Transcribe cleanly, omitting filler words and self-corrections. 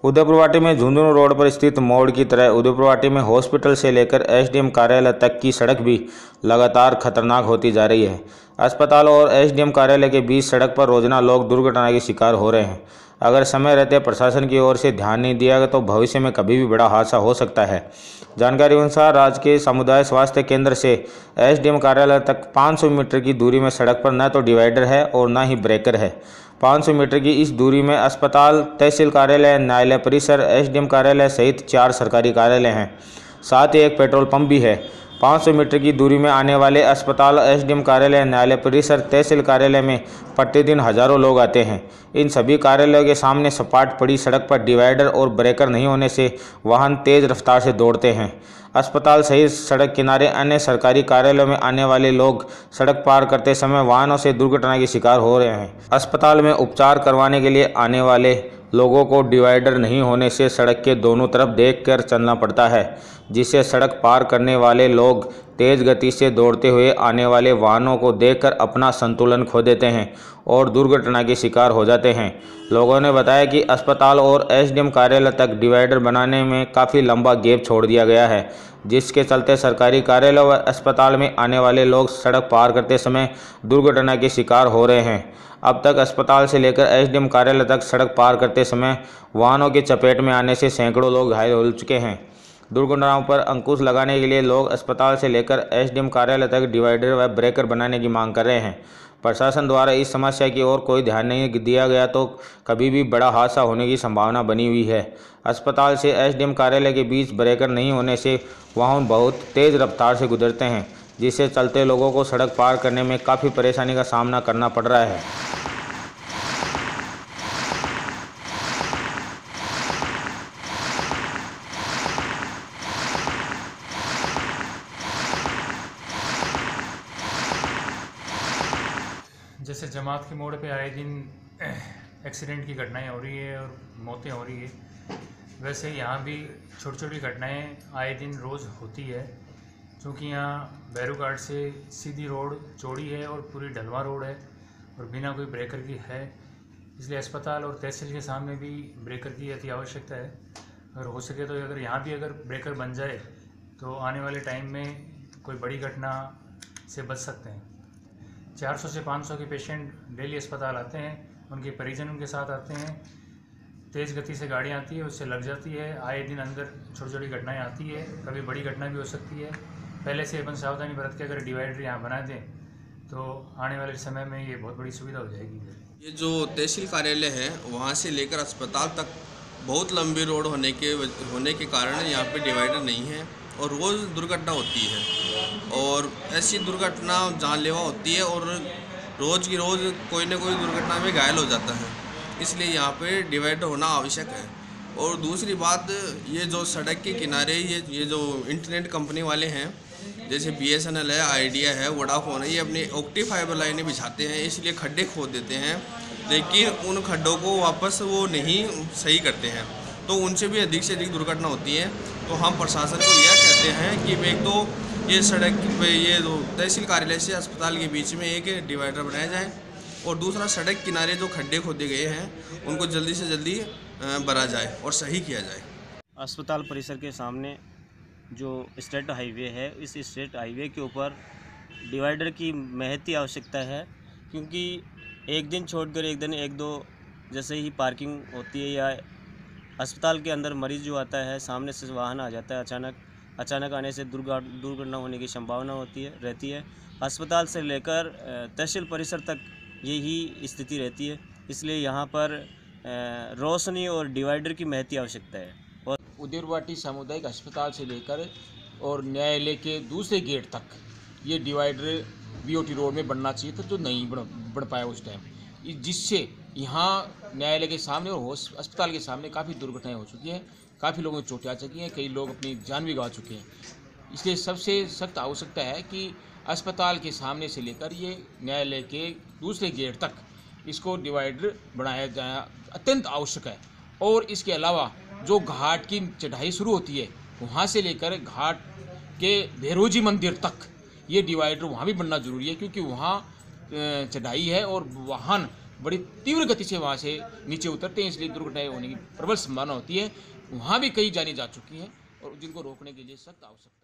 उदयपुरवाटी में झुंझुनू रोड पर स्थित मोड़ की तरह उदयपुरवाटी में हॉस्पिटल से लेकर एसडीएम कार्यालय तक की सड़क भी लगातार खतरनाक होती जा रही है। अस्पताल और एसडीएम कार्यालय के बीच सड़क पर रोजाना लोग दुर्घटना के शिकार हो रहे हैं। अगर समय रहते प्रशासन की ओर से ध्यान नहीं दिया गया तो भविष्य में कभी भी बड़ा हादसा हो सकता है। जानकारी अनुसार राज्य के सामुदायिक स्वास्थ्य केंद्र से एसडीएम कार्यालय तक 500 मीटर की दूरी में सड़क पर न तो डिवाइडर है और न ही ब्रेकर है। 500 मीटर की इस दूरी में अस्पताल, तहसील कार्यालय, न्यायालय परिसर, एसडीएम कार्यालय सहित 4 सरकारी कार्यालय हैं। साथ ही एक पेट्रोल पंप भी है। 500 मीटर की दूरी में आने वाले अस्पताल, एसडीएम कार्यालय, न्यायालय परिसर, तहसील कार्यालय में प्रतिदिन हजारों लोग आते हैं। इन सभी कार्यालयों के सामने सपाट पड़ी सड़क पर डिवाइडर और ब्रेकर नहीं होने से वाहन तेज रफ्तार से दौड़ते हैं। अस्पताल सहित सड़क किनारे अन्य सरकारी कार्यालयों में आने वाले लोग सड़क पार करते समय वाहनों से दुर्घटना के शिकार हो रहे हैं। अस्पताल में उपचार करवाने के लिए आने वाले लोगों को डिवाइडर नहीं होने से सड़क के दोनों तरफ देखकर चलना पड़ता है, जिससे सड़क पार करने वाले लोग तेज गति से दौड़ते हुए आने वाले वाहनों को देखकर अपना संतुलन खो देते हैं और दुर्घटना के शिकार हो जाते हैं। लोगों ने बताया कि अस्पताल और एसडीएम कार्यालय तक डिवाइडर बनाने में काफ़ी लंबा गैप छोड़ दिया गया है, जिसके चलते सरकारी कार्यालय व अस्पताल में आने वाले लोग सड़क पार करते समय दुर्घटना के शिकार हो रहे हैं। अब तक अस्पताल से लेकर एसडीएम कार्यालय तक सड़क पार करते समय वाहनों की चपेट में आने से सैकड़ों लोग घायल हो चुके हैं। दुर्घटनाओं पर अंकुश लगाने के लिए लोग अस्पताल से लेकर एसडीएम कार्यालय तक डिवाइडर व ब्रेकर बनाने की मांग कर रहे हैं। प्रशासन द्वारा इस समस्या की ओर कोई ध्यान नहीं दिया गया तो कभी भी बड़ा हादसा होने की संभावना बनी हुई है। अस्पताल से एसडीएम कार्यालय के बीच ब्रेकर नहीं होने से वाहन बहुत तेज़ रफ्तार से गुजरते हैं, जिससे चलते लोगों को सड़क पार करने में काफ़ी परेशानी का सामना करना पड़ रहा है। जैसे जमात के मोड़ पे आए दिन एक्सीडेंट की घटनाएं हो रही है और मौतें हो रही है, वैसे यहाँ भी छोटी छोटी घटनाएं आए दिन रोज़ होती है। क्योंकि यहाँ भैरूघाट से सीधी रोड चौड़ी है और पूरी ढलवा रोड है और बिना कोई ब्रेकर की है, इसलिए अस्पताल और तहसील के सामने भी ब्रेकर की अति आवश्यकता है। अगर हो सके तो अगर यहाँ भी अगर ब्रेकर बन जाए तो आने वाले टाइम में कोई बड़ी घटना से बच सकते हैं। 400 से 500 के पेशेंट डेली अस्पताल आते हैं, उनके परिजन उनके साथ आते हैं। तेज़ गति से गाड़ी आती है, उससे लग जाती है। आए दिन अंदर छोटी छोटी घटनाएं आती है, कभी बड़ी घटना भी हो सकती है। पहले से अपन सावधानी बरत के अगर डिवाइडर यहाँ बना दें तो आने वाले समय में ये बहुत बड़ी सुविधा हो जाएगी। ये जो तहसील कार्यालय है वहाँ से लेकर अस्पताल तक बहुत लंबी रोड होने के कारण यहाँ पे डिवाइडर नहीं है और रोज़ दुर्घटना होती है और ऐसी दुर्घटना जानलेवा होती है और रोज़ की रोज़ कोई ना कोई दुर्घटना में घायल हो जाता है। इसलिए यहाँ पे डिवाइडर होना आवश्यक है। और दूसरी बात, ये जो सड़क के किनारे ये जो इंटरनेट कंपनी वाले हैं, जैसे BSNL है, आइडिया है, वोडाफोन है, ये अपनी ऑप्टिक फाइबर लाइनें बिछाते हैं, इसलिए खड्डे खोद देते हैं, लेकिन उन खड्डों को वापस वो नहीं सही करते हैं, तो उनसे भी अधिक से अधिक दुर्घटना होती है। तो हम प्रशासन को यह कहते हैं कि एक तो ये सड़क पे ये तहसील कार्यालय से अस्पताल के बीच में एक डिवाइडर बनाया जाए और दूसरा सड़क किनारे जो खड्डे खोदे गए हैं उनको जल्दी से जल्दी भरा जाए और सही किया जाए। अस्पताल परिसर के सामने जो स्टेट हाईवे है, इस स्टेट हाईवे के ऊपर डिवाइडर की महती आवश्यकता है, क्योंकि एक दिन छोड़कर एक दिन एक दो जैसे ही पार्किंग होती है या अस्पताल के अंदर मरीज़ जो आता है सामने से वाहन आ जाता है, अचानक आने से दुर्घटना होने की संभावना रहती है। अस्पताल से लेकर तहसील परिसर तक यही स्थिति रहती है, इसलिए यहाँ पर रोशनी और डिवाइडर की महती आवश्यकता है। और उदयपुरवाटी सामुदायिक अस्पताल से लेकर और न्यायालय के दूसरे गेट तक ये डिवाइडर BOT रोड में बनना चाहिए था, जो नहीं बन पाया उस टाइम, जिससे यहाँ न्यायालय के सामने और अस्पताल के सामने काफ़ी दुर्घटनाएं हो चुकी हैं, काफ़ी लोगों को चोटें आ चुकी हैं, कई लोग अपनी जान भी गंवा चुके हैं। इसलिए सबसे सख्त आवश्यकता है कि अस्पताल के सामने से लेकर ये न्यायालय के दूसरे गेट तक इसको डिवाइडर बनाया जाना अत्यंत आवश्यक है। और इसके अलावा जो घाट की चढ़ाई शुरू होती है वहाँ से लेकर घाट के भैरोजी मंदिर तक ये डिवाइडर वहाँ भी बनना ज़रूरी है, क्योंकि वहाँ चढ़ाई है और वाहन बड़ी तीव्र गति से वहाँ से नीचे उतरते हैं, इसलिए दुर्घटनाएं होने की प्रबल संभावना होती है। वहाँ भी कई जानें जा चुकी हैं और जिनको रोकने के लिए सख्त आवश्यकता है।